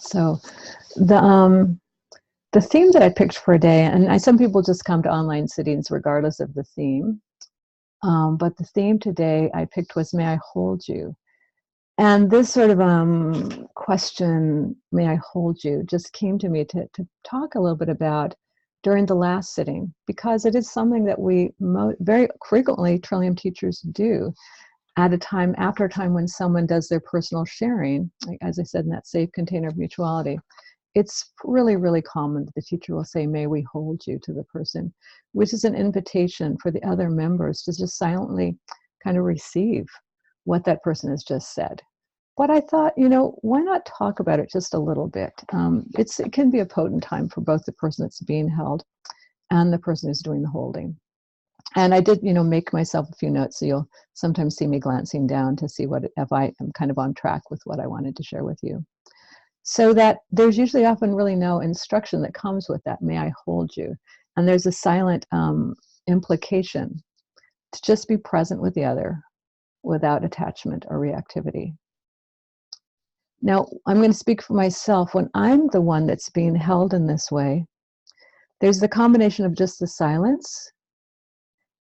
So the theme that I picked for a day, and some people just come to online sittings regardless of the theme, but the theme today I picked was "May I hold you?" And this sort of question, "May I hold you?" just came to me to talk a little bit about during the last sitting, because it is something that we very frequently Trillium teachers do at a time, after a time when someone does their personal sharing, like, as I said, in that safe container of mutuality. It's really, really common that the teacher will say, "May we hold you," to the person, which is an invitation for the other members to just silently kind of receive what that person has just said. But I thought, why not talk about it just a little bit? It can be a potent time for both the person that's being held and the person who's doing the holding. And I did, make myself a few notes, so you'll sometimes see me glancing down to see if I am kind of on track with what I wanted to share with you. So that there's usually often really no instruction that comes with that, "May I hold you?" And there's a silent implication to just be present with the other without attachment or reactivity. Now, I'm going to speak for myself. When I'm the one that's being held in this way, there's the combination of just the silence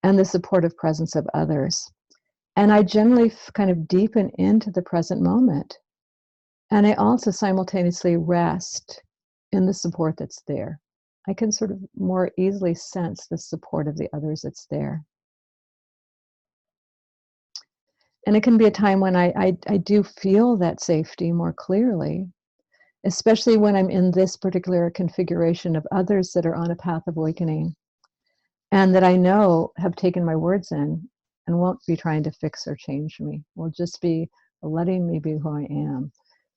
and the supportive presence of others. And I generally kind of deepen into the present moment. And I also simultaneously rest in the support that's there. I can sort of more easily sense the support of the others that's there. And it can be a time when I do feel that safety more clearly, especially when I'm in this particular configuration of others that are on a path of awakening and that I know have taken my words in and won't be trying to fix or change me, will just be letting me be who I am.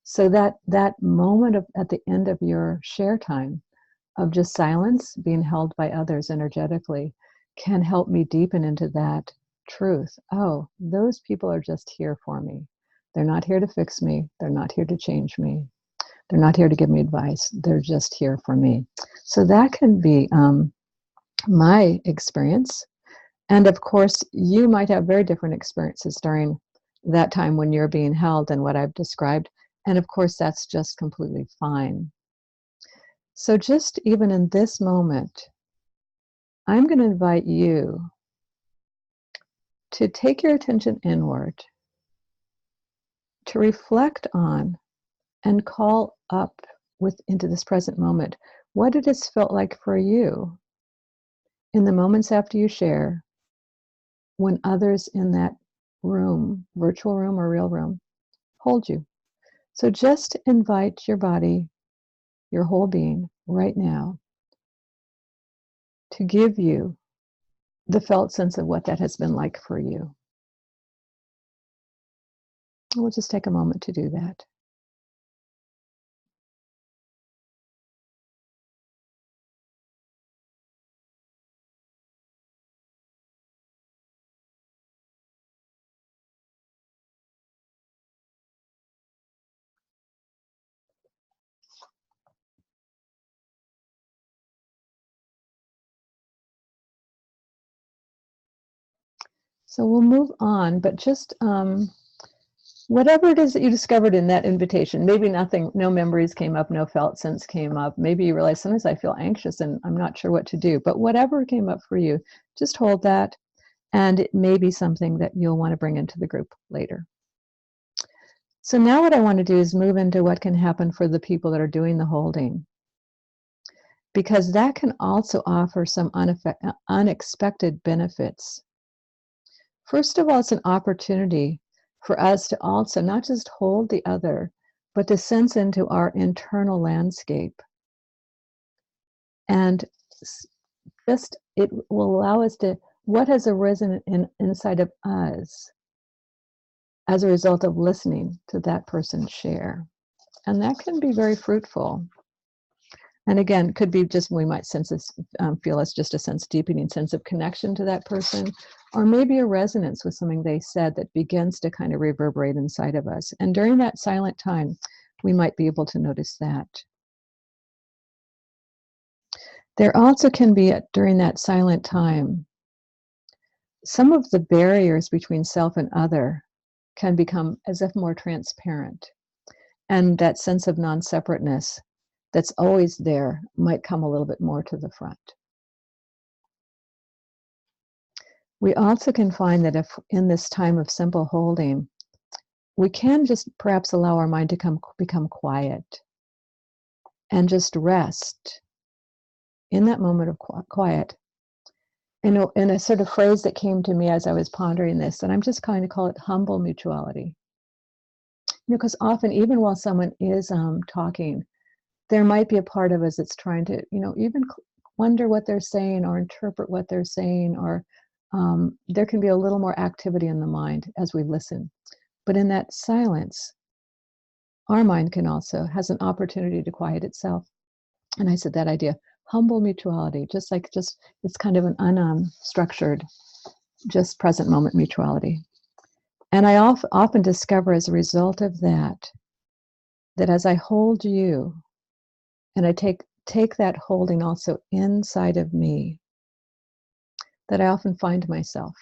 So that moment at the end of your share time of just silence, being held by others energetically, can help me deepen into that truth. Oh, those people are just here for me. They're not here to fix me. They're not here to change me. They're not here to give me advice. They're just here for me. So that can be my experience. And of course, you might have very different experiences during that time when you're being held than what I've described. And of course, that's just completely fine. So just even in this moment, I'm going to invite you to take your attention inward, to reflect on and call up into this present moment what it has felt like for you in the moments after you share, when others in that room, virtual room or real room, hold you. So just invite your body, your whole being right now, to give you the felt sense of what that has been like for you. We'll just take a moment to do that. So we'll move on, but just whatever it is that you discovered in that invitation, maybe nothing, no memories came up, no felt sense came up. Maybe you realize sometimes I feel anxious and I'm not sure what to do, but whatever came up for you, just hold that. And it may be something that you'll want to bring into the group later. So now what I want to do is move into what can happen for the people that are doing the holding, because that can also offer some unexpected benefits. First of all, it's an opportunity for us to also not just hold the other, but to sense into our internal landscape. And just it will allow us to, what has arisen inside of us as a result of listening to that person share. And that can be very fruitful. And again, could be just, we might sense this, feel as just a deepening sense of connection to that person, or maybe a resonance with something they said that begins to kind of reverberate inside of us. And during that silent time, we might be able to notice that. There also can be, during that silent time, some of the barriers between self and other can become as if more transparent. And that sense of non-separateness that's always there might come a little bit more to the front. We also can find that if in this time of simple holding, we can just perhaps allow our mind to become quiet and just rest in that moment of quiet. In a sort of phrase that came to me as I was pondering this, and I'm just going to call it humble mutuality. Because often, even while someone is talking, there might be a part of us that's trying to, even wonder what they're saying or interpret what they're saying, or there can be a little more activity in the mind as we listen. But in that silence, our mind has an opportunity to quiet itself. And I said that idea, humble mutuality, just it's kind of an unstructured, just present moment mutuality. And I often discover as a result of that as I hold you, and I take that holding also inside of me, that I often find myself.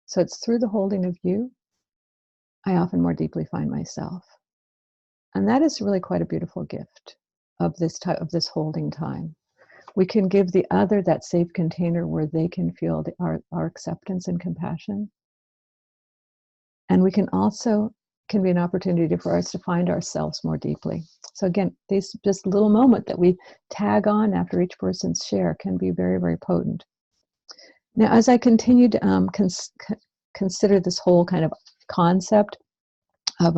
So it's through the holding of you, I often more deeply find myself. And that is really quite a beautiful gift of this holding time. We can give the other that safe container where they can feel our acceptance and compassion. And we can be an opportunity for us to find ourselves more deeply. So again, this little moment that we tag on after each person's share can be very, very potent. Now, as I continue to consider this whole kind of concept of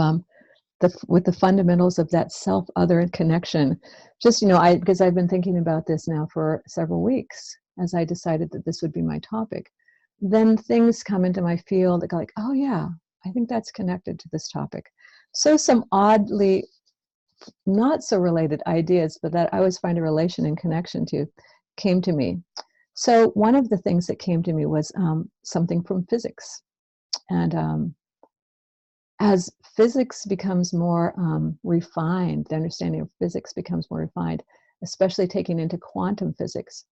with the fundamentals of that self-other connection, because I've been thinking about this now for several weeks as I decided that this would be my topic, then things come into my field that go like, oh yeah, I think that's connected to this topic. So some oddly not so related ideas, but that I always find a relation and connection to, came to me. So one of the things that came to me was something from physics. And as physics becomes more refined, the understanding of physics becomes more refined, especially taking into quantum physics,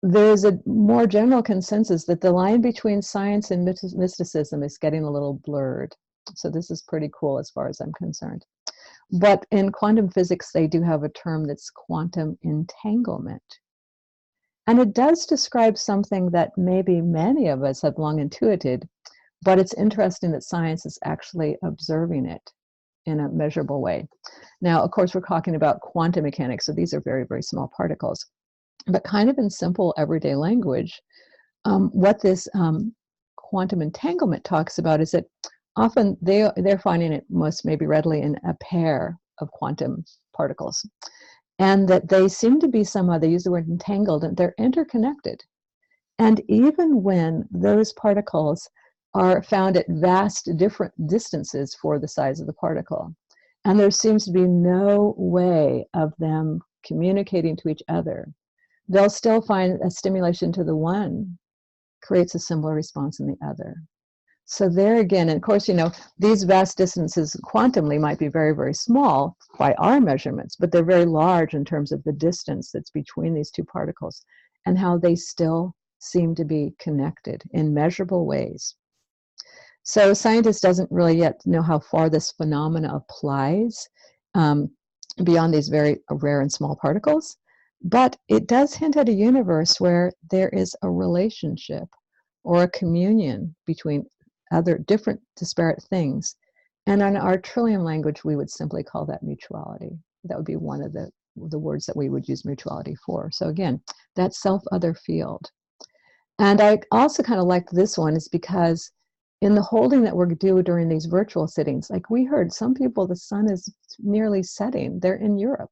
there's a more general consensus that the line between science and mysticism is getting a little blurred. So this is pretty cool as far as I'm concerned. But in quantum physics, they do have a term that's quantum entanglement. And it does describe something that maybe many of us have long intuited, but it's interesting that science is actually observing it in a measurable way. Now, of course, we're talking about quantum mechanics, so these are very, very small particles. But kind of in simple everyday language, what this quantum entanglement talks about is that often they're finding it most maybe readily in a pair of quantum particles, and that they seem to be somehow, they use the word entangled, and they're interconnected. And even when those particles are found at vast different distances for the size of the particle, and there seems to be no way of them communicating to each other, they'll still find a stimulation to the one creates a similar response in the other. So there again, and of course, these vast distances quantumly might be very, very small by our measurements, but they're very large in terms of the distance that's between these two particles and how they still seem to be connected in measurable ways. So scientists doesn't really yet know how far this phenomena applies beyond these very rare and small particles. But it does hint at a universe where there is a relationship or a communion between other different disparate things. And in our Trillium language, we would simply call that mutuality. That would be one of the words that we would use mutuality for. So again, that self-other field. And I also kind of like this one is because in the holding that we're doing during these virtual sittings, like we heard some people, the sun is nearly setting. They're in Europe.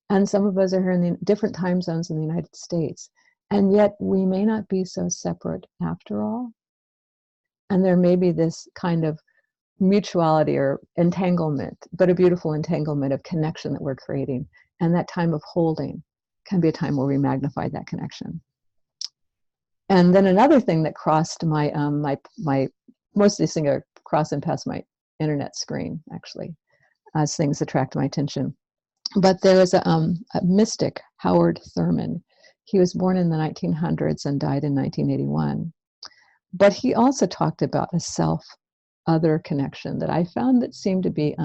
And some of us are here in the different time zones in the United States. And yet we may not be so separate after all. And there may be this kind of mutuality or entanglement, but a beautiful entanglement of connection that we're creating. And that time of holding can be a time where we magnify that connection. And then another thing that crossed my most of these things are crossing past my internet screen, actually, as things attract my attention. But there is a mystic, Howard Thurman. He was born in the 1900s and died in 1981. But he also talked about a self other connection that I found that seemed to be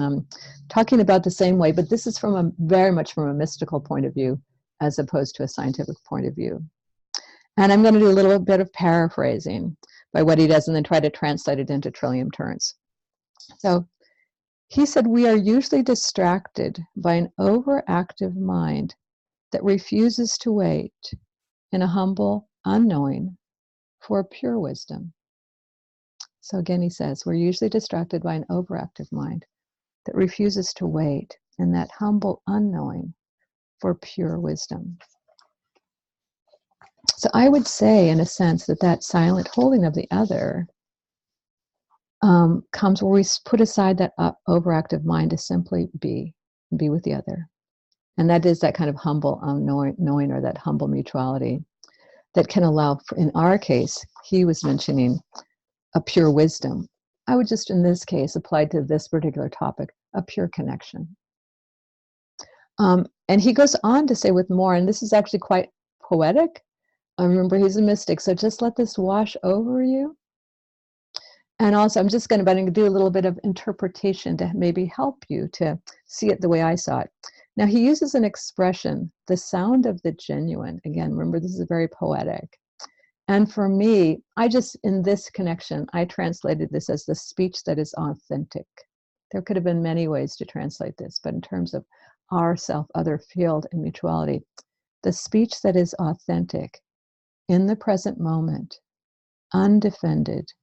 talking about the same way, but this is from very much from a mystical point of view as opposed to a scientific point of view. And I'm going to do a little bit of paraphrasing by what he does and then try to translate it into trillium terms. So he said, we are usually distracted by an overactive mind that refuses to wait in a humble unknowing for pure wisdom. So again, he says, we're usually distracted by an overactive mind that refuses to wait in that humble unknowing for pure wisdom. So I would say, in a sense, that silent holding of the other comes where we put aside that overactive mind to simply be with the other. And that is that kind of humble knowing or that humble mutuality that can allow, in our case, he was mentioning a pure wisdom. I would just, in this case, apply to this particular topic, a pure connection. And he goes on to say with more, and this is actually quite poetic. Remember, he's a mystic, so just let this wash over you. And also, I'm going to do a little bit of interpretation to maybe help you to see it the way I saw it. Now, he uses an expression, the sound of the genuine. Again, remember, this is very poetic. And for me, in this connection, I translated this as the speech that is authentic. There could have been many ways to translate this, but in terms of our self-other field and mutuality, the speech that is authentic, in the present moment, undefended,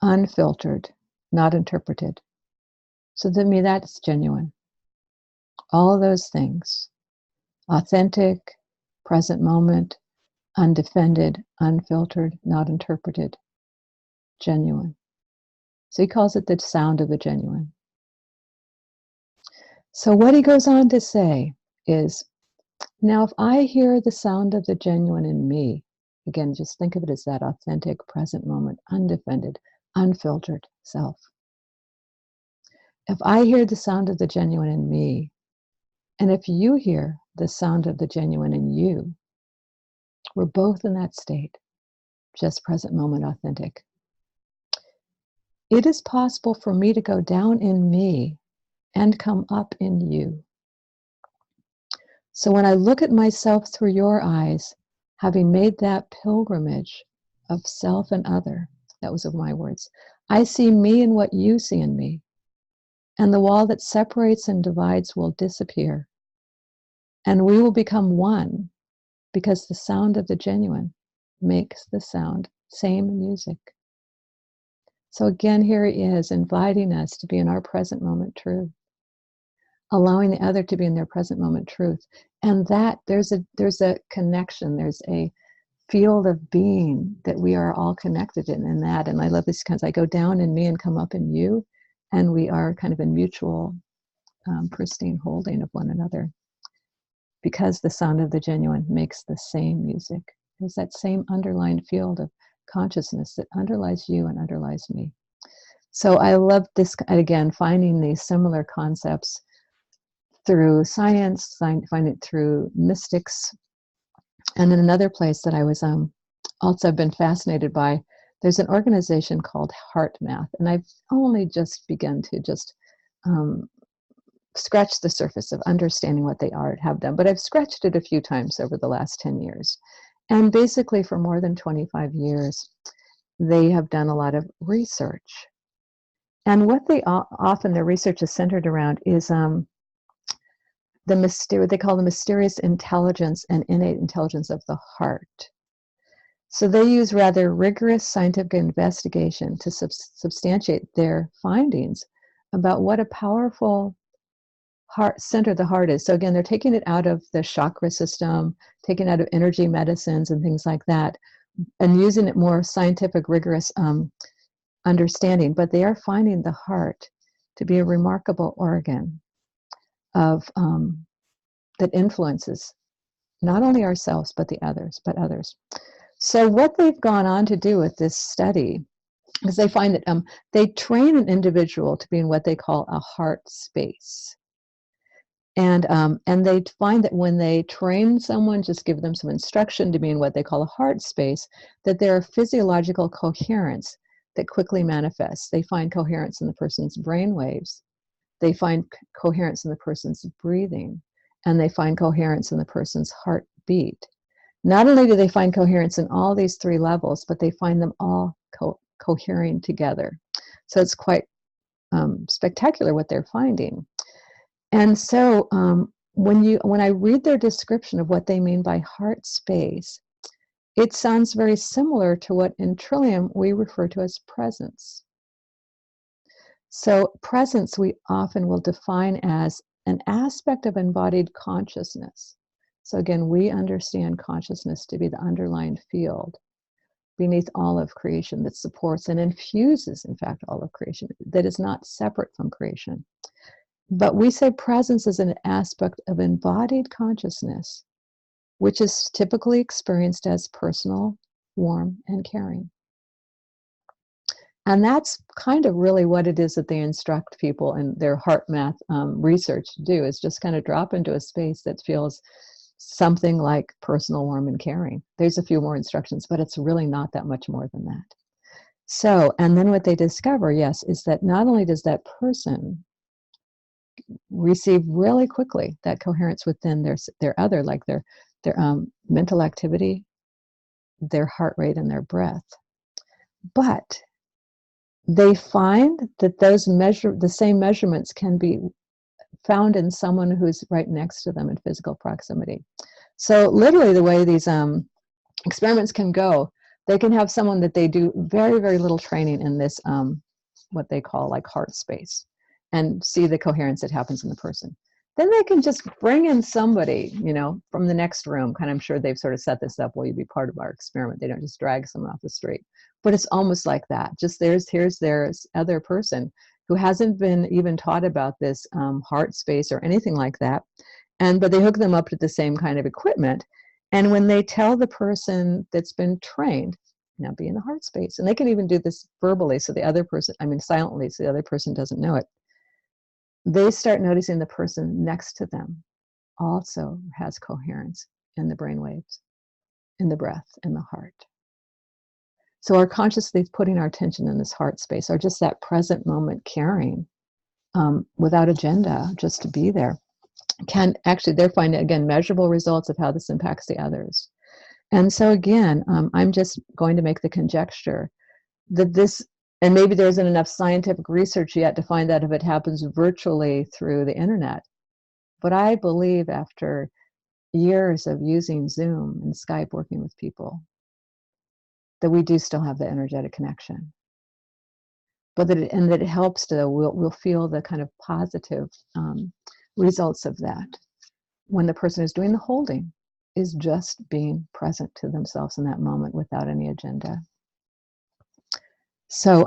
unfiltered, not interpreted. So to me, that's genuine. All those things, authentic, present moment, undefended, unfiltered, not interpreted, genuine. So he calls it the sound of the genuine. So what he goes on to say is, now if I hear the sound of the genuine in me, again, just think of it as that authentic, present moment, undefended, unfiltered self. If I hear the sound of the genuine in me, and if you hear the sound of the genuine in you, we're both in that state, just present moment, authentic. It is possible for me to go down in me and come up in you. So when I look at myself through your eyes, having made that pilgrimage of self and other, that was of my words, I see me in what you see in me, and the wall that separates and divides will disappear, and we will become one, because the sound of the genuine makes the same music. So again, here he is inviting us to be in our present moment truth, allowing the other to be in their present moment truth. And that there's a connection, there's a field of being that we are all connected in that. And I love this because I go down in me and come up in you, and we are kind of in mutual pristine holding of one another, because the sound of the genuine makes the same music. There's that same underlying field of consciousness that underlies you and underlies me. So I love this, again, finding these similar concepts through science, find it through mystics. And in another place that I was also been fascinated by, there's an organization called Heart Math, and I've only just begun to scratch the surface of understanding what they have done, but I've scratched it a few times over the last 10 years. And basically for more than 25 years, they have done a lot of research. And what they often, their research is centered around is they call the mysterious intelligence and innate intelligence of the heart. So they use rather rigorous scientific investigation to substantiate their findings about what a powerful heart center the heart is. So again, they're taking it out of the chakra system, taking it out of energy medicines and things like that, and using it more scientific, rigorous understanding. But they are finding the heart to be a remarkable organ of that influences not only ourselves but others. So what they've gone on to do with this study is they find that they train an individual to be in what they call a heart space. And they find that when they train someone, just give them some instruction to be in what they call a heart space, that there are physiological coherence that quickly manifests. They find coherence in the person's brain waves. They find coherence in the person's breathing, and they find coherence in the person's heartbeat. Not only do they find coherence in all these three levels, but they find them all cohering together. So it's quite spectacular what they're finding. And so when I read their description of what they mean by heart space, it sounds very similar to what in Trillium we refer to as presence. So presence we often will define as an aspect of embodied consciousness. So again, we understand consciousness to be the underlying field beneath all of creation that supports and infuses, in fact, all of creation, that is not separate from creation. But we say presence is an aspect of embodied consciousness, which is typically experienced as personal, warm, and caring. And that's kind of really what it is that they instruct people in their heart math research to do, is just kind of drop into a space that feels something like personal, warm, and caring. There's a few more instructions, but it's really not that much more than that. So, and then what they discover, yes, is that not only does that person receive really quickly that coherence within their other, like their mental activity, their heart rate, and their breath, but they find that the same measurements can be found in someone who's right next to them in physical proximity. So literally the way these experiments can go, they can have someone that they do very, very little training in this, what they call like heart space, and see the coherence that happens in the person. Then they can just bring in somebody, from the next room. Kind of, I'm sure they've sort of set this up. Will you be part of our experiment? They don't just drag someone off the street, but it's almost like that. Just here's their other person who hasn't been even taught about this heart space or anything like that, but they hook them up to the same kind of equipment. And when they tell the person that's been trained, now be in the heart space, and they can even do this verbally, so the other person, silently, so the other person doesn't know it, they start noticing the person next to them also has coherence in the brain waves, in the breath, in the heart. So our consciously putting our attention in this heart space, or just that present moment caring, without agenda, just to be there, can actually, they're finding, again, measurable results of how this impacts the others. And so again, I'm just going to make the conjecture that this, and maybe there isn't enough scientific research yet to find out if it happens virtually through the internet. But I believe after years of using Zoom and Skype working with people, that we do still have the energetic connection. But that it helps to, we'll feel the kind of positive results of that when the person who's doing the holding is just being present to themselves in that moment without any agenda. So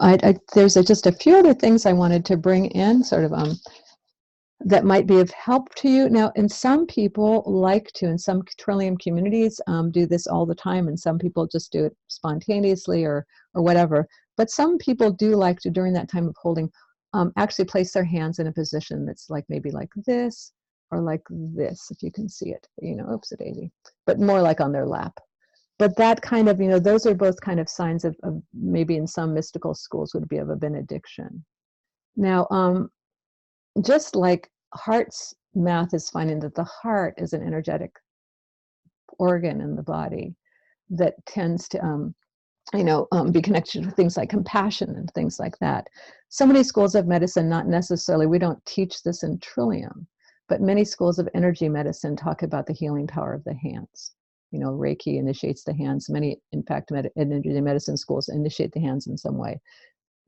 there's just a few other things I wanted to bring in, sort of that might be of help to you. Now, and some people like to, in some Trillium communities, do this all the time, and some people just do it spontaneously or whatever. But some people do like to, during that time of holding, actually place their hands in a position that's like maybe like this or like this, if you can see it. Oops-a-daisy, but more like on their lap. But that kind of, those are both kind of signs of maybe in some mystical schools would be of a benediction. Now, just like heart's math is finding that the heart is an energetic organ in the body that tends to, be connected with things like compassion and things like that. So many schools of medicine, not necessarily, we don't teach this in Trillium, but many schools of energy medicine talk about the healing power of the hands. Reiki initiates the hands. Many, in fact, energy medicine schools initiate the hands in some way.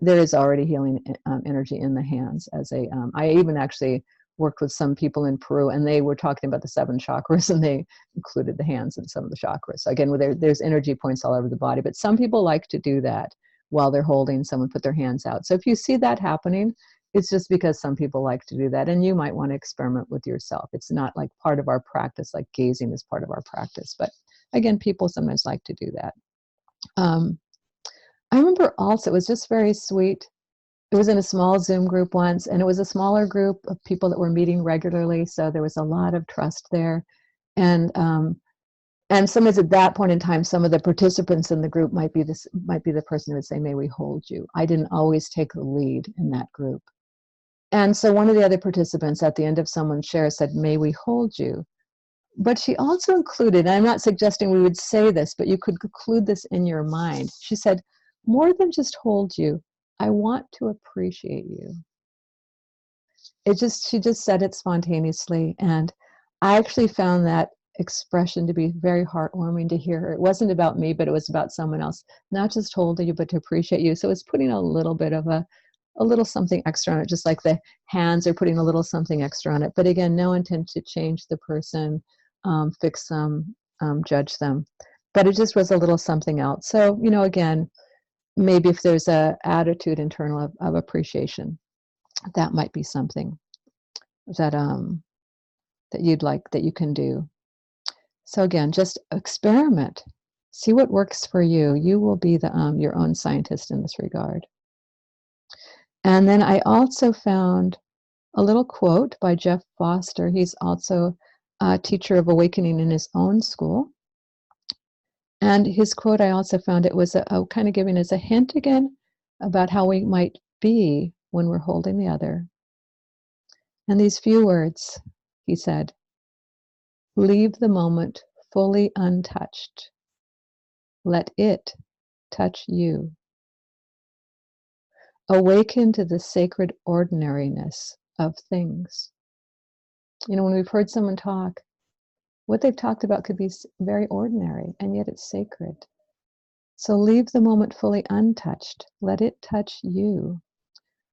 There is already healing energy in the hands. I even actually worked with some people in Peru, and they were talking about the 7 chakras, and they included the hands in some of the chakras. So again, there's energy points all over the body, but some people like to do that while they're holding someone, put their hands out. So if you see that happening, it's just because some people like to do that, and you might want to experiment with yourself. It's not like part of our practice, like gazing is part of our practice. But again, people sometimes like to do that. I remember also, it was just very sweet. It was in a small Zoom group once, and it was a smaller group of people that were meeting regularly, so there was a lot of trust there. And And sometimes at that point in time, some of the participants in the group might be the person who would say, "May we hold you?" I didn't always take the lead in that group. And so one of the other participants at the end of someone's share said, "May we hold you?" But she also included, and I'm not suggesting we would say this, but you could include this in your mind. She said, "More than just hold you, I want to appreciate you." She just said it spontaneously, and I actually found that expression to be very heartwarming to hear her. It wasn't about me, but it was about someone else, not just holding you, but to appreciate you. So it's putting a little bit of a little something extra on it, just like the hands are putting a little something extra on it. But again, no intent to change the person, fix them, judge them. But it just was a little something else. So, again, maybe if there's a attitude internal of appreciation, that might be something that that you'd like, that you can do. So again, just experiment. See what works for you. You will be your own scientist in this regard. And then I also found a little quote by Jeff Foster. He's also a teacher of awakening in his own school. And his quote, I also found it was a kind of giving us a hint again about how we might be when we're holding the other. And these few words, he said, "Leave the moment fully untouched. Let it touch you. Awaken to the sacred ordinariness of things." When we've heard someone talk, what they've talked about could be very ordinary, and yet it's sacred. So leave the moment fully untouched. Let it touch you.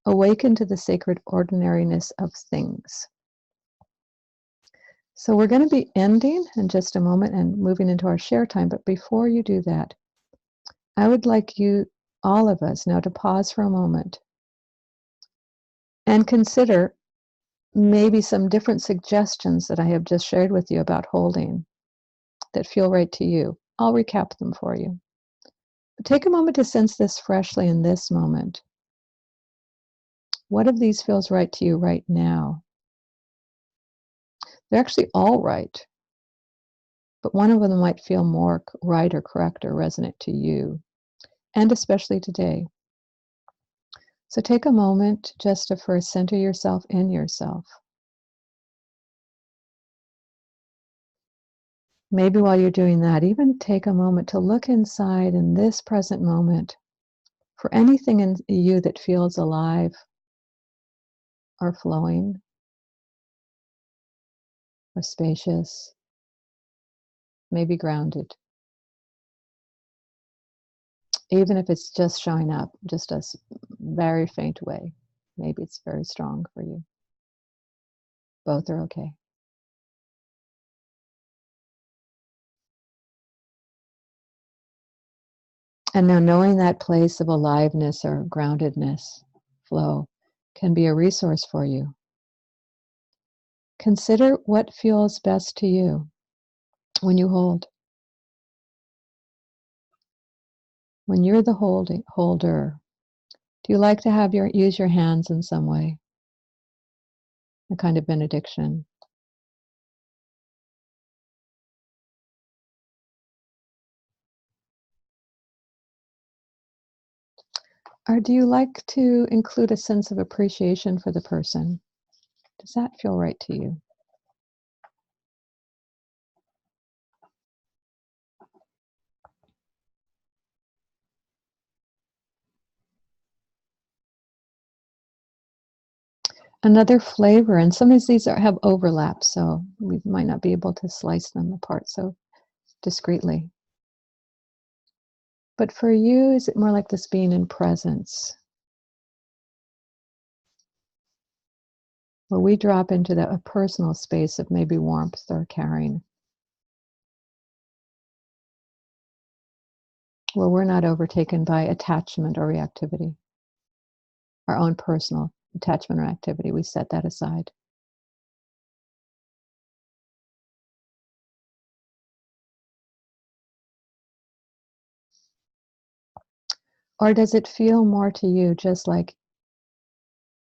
Awaken to the sacred ordinariness of things. So we're going to be ending in just a moment and moving into our share time. But before you do that, I would like you, all of us, now to pause for a moment and consider maybe some different suggestions that I have just shared with you about holding that feel right to you. I'll recap them for you. But take a moment to sense this freshly in this moment. What of these feels right to you right now? They're actually all right, but one of them might feel more right or correct or resonant to you, and especially today. So take a moment just to first center yourself in yourself. Maybe while you're doing that, even take a moment to look inside in this present moment for anything in you that feels alive or flowing or spacious, maybe grounded. Even if it's just showing up, just a very faint way. Maybe it's very strong for you. Both are okay. And now knowing that place of aliveness or groundedness, flow, can be a resource for you. Consider what feels best to you when you hold. When you're the holder, do you like to use your hands in some way? A kind of benediction. Or do you like to include a sense of appreciation for the person? Does that feel right to you? Another flavor, and sometimes these have overlap, so we might not be able to slice them apart so discreetly. But for you, is it more like this being in presence? Where we drop into a personal space of maybe warmth or caring. Where we're not overtaken by attachment or reactivity. Our own personal attachment or activity, we set that aside. Or does it feel more to you just like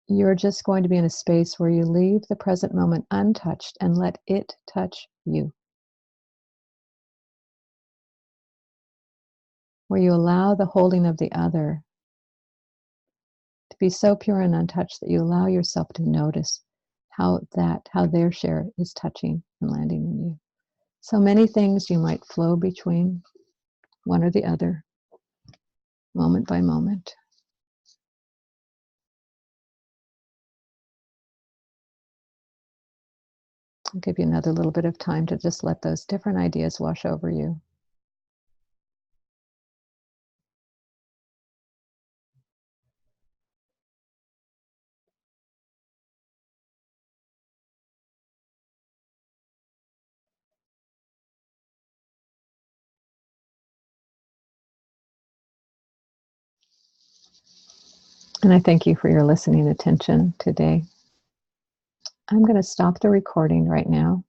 you're just going to be in a space where you leave the present moment untouched and let it touch you? where you allow the holding of the other to be so pure and untouched that you allow yourself to notice how their share is touching and landing in you. So many things you might flow between one or the other, moment by moment. I'll give you another little bit of time to just let those different ideas wash over you. And I thank you for your listening attention today. I'm going to stop the recording right now.